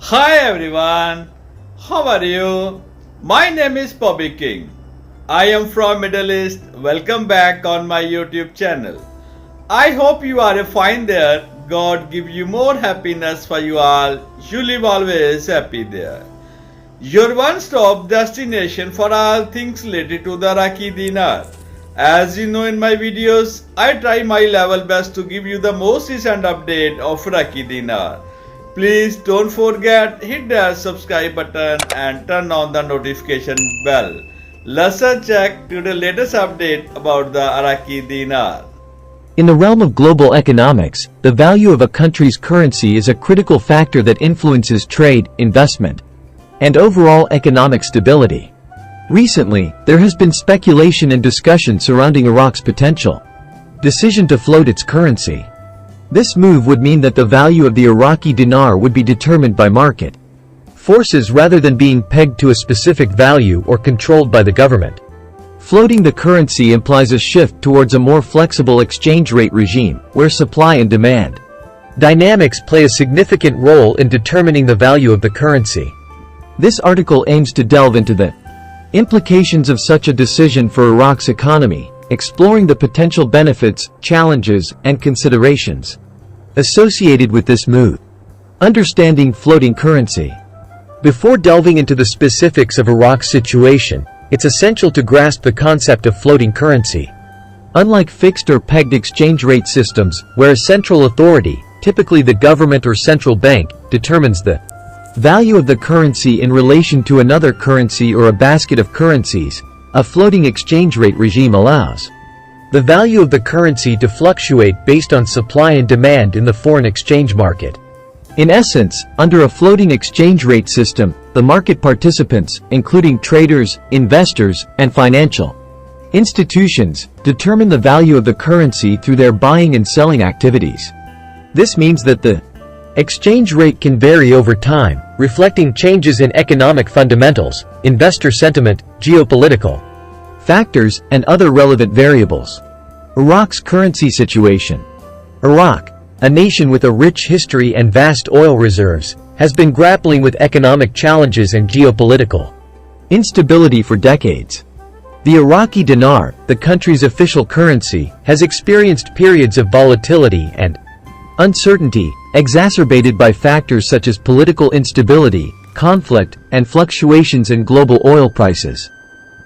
Hi everyone, how are you? My name is Bobby King. I am from Middle East. Welcome back on my YouTube channel. I hope you are fine there. God give you more happiness for you all. You live always happy there. Your one-stop destination for all things related to the Iraqi Dinar. As you know in my videos, I try my level best to give you the most recent update of Iraqi Dinar. Please don't forget, hit the subscribe button and turn on the notification bell. Let's check to the latest update about the Iraqi Dinar. In the realm of global economics, the value of a country's currency is a critical factor that influences trade, investment, and overall economic stability. Recently, there has been speculation and discussion surrounding Iraq's potential decision to float its currency. This move would mean that the value of the Iraqi dinar would be determined by market forces rather than being pegged to a specific value or controlled by the government. Floating the currency implies a shift towards a more flexible exchange rate regime, where supply and demand dynamics play a significant role in determining the value of the currency. This article aims to delve into the implications of such a decision for Iraq's economy, exploring the potential benefits, challenges, and considerations associated with this move. Understanding floating currency. Before delving into the specifics of Iraq's situation, it's essential to grasp the concept of floating currency. Unlike fixed or pegged exchange rate systems, where a central authority, typically the government or central bank, determines the value of the currency in relation to another currency or a basket of currencies, a floating exchange rate regime allows the value of the currency to fluctuate based on supply and demand in the foreign exchange market. In essence, under a floating exchange rate system, the market participants, including traders, investors, and financial institutions, determine the value of the currency through their buying and selling activities. This means that the exchange rate can vary over time, reflecting changes in economic fundamentals, investor sentiment, geopolitical factors, and other relevant variables. Iraq's currency situation. Iraq, a nation with a rich history and vast oil reserves, has been grappling with economic challenges and geopolitical instability for decades. The Iraqi dinar, the country's official currency, has experienced periods of volatility and uncertainty, exacerbated by factors such as political instability, conflict, and fluctuations in global oil prices.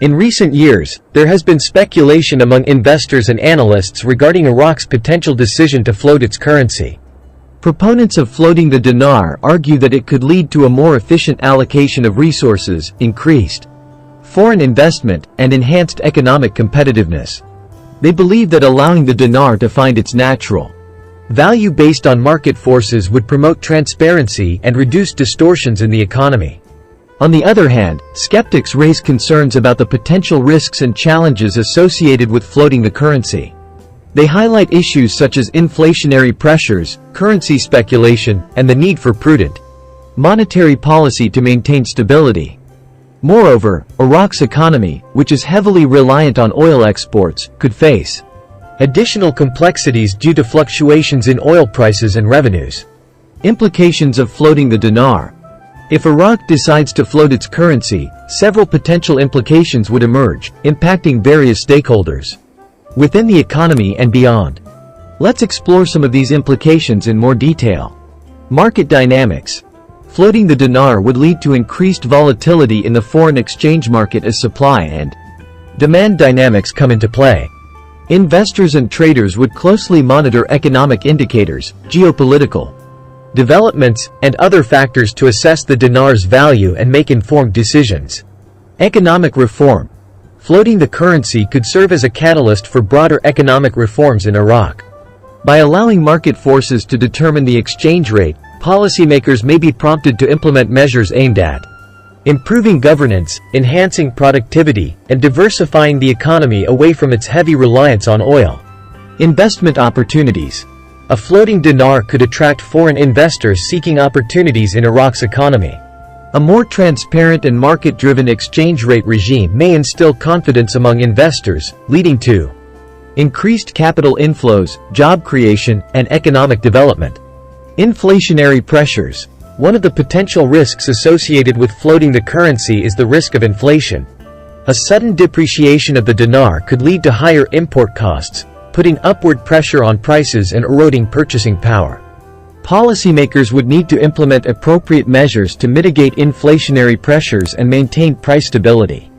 In recent years, there has been speculation among investors and analysts regarding Iraq's potential decision to float its currency. Proponents of floating the dinar argue that it could lead to a more efficient allocation of resources, increased foreign investment, and enhanced economic competitiveness. They believe that allowing the dinar to find its natural value based on market forces would promote transparency and reduce distortions in the economy. On the other hand, skeptics raise concerns about the potential risks and challenges associated with floating the currency. They highlight issues such as inflationary pressures, currency speculation, and the need for prudent monetary policy to maintain stability. Moreover, Iraq's economy, which is heavily reliant on oil exports, could face additional complexities due to fluctuations in oil prices and revenues. Implications of floating the dinar. If Iraq decides to float its currency, several potential implications would emerge, impacting various stakeholders within the economy and beyond. Let's explore some of these implications in more detail. Market dynamics. Floating the dinar would lead to increased volatility in the foreign exchange market as supply and demand dynamics come into play. Investors and traders would closely monitor economic indicators, geopolitical developments, and other factors to assess the dinar's value and make informed decisions. Economic reform. Floating the currency could serve as a catalyst for broader economic reforms in Iraq. By allowing market forces to determine the exchange rate, policymakers may be prompted to implement measures aimed at improving governance, enhancing productivity, and diversifying the economy away from its heavy reliance on oil. Investment opportunities. A floating dinar could attract foreign investors seeking opportunities in Iraq's economy. A more transparent and market-driven exchange rate regime may instill confidence among investors, leading to increased capital inflows, job creation, and economic development. Inflationary pressures. One of the potential risks associated with floating the currency is the risk of inflation. A sudden depreciation of the dinar could lead to higher import costs, putting upward pressure on prices and eroding purchasing power. Policymakers would need to implement appropriate measures to mitigate inflationary pressures and maintain price stability.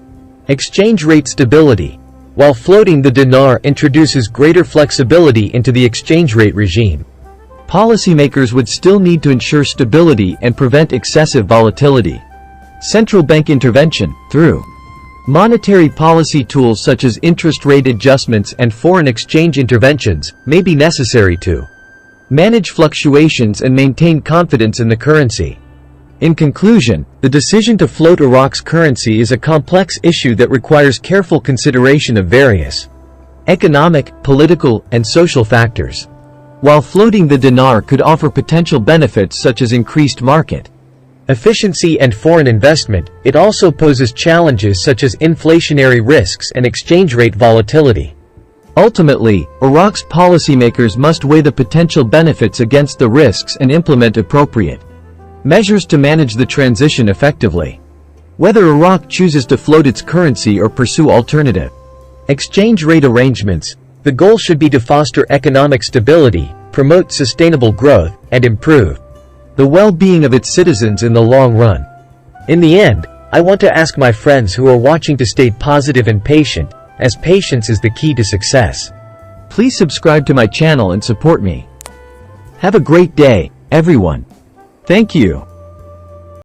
Exchange rate stability. While floating the dinar introduces greater flexibility into the exchange rate regime, policymakers would still need to ensure stability and prevent excessive volatility. Central bank intervention, through monetary policy tools such as interest rate adjustments and foreign exchange interventions, may be necessary to manage fluctuations and maintain confidence in the currency. In conclusion, the decision to float Iraq's currency is a complex issue that requires careful consideration of various economic, political, and social factors. While floating the dinar could offer potential benefits such as increased market efficiency and foreign investment, it also poses challenges such as inflationary risks and exchange rate volatility. Ultimately, Iraq's policymakers must weigh the potential benefits against the risks and implement appropriate measures to manage the transition effectively. Whether Iraq chooses to float its currency or pursue alternative exchange rate arrangements, the goal should be to foster economic stability, promote sustainable growth, and improve the well-being of its citizens in the long run. In the end, I want to ask my friends who are watching to stay positive and patient, as patience is the key to success. Please subscribe to my channel and support me. Have a great day, everyone. Thank you.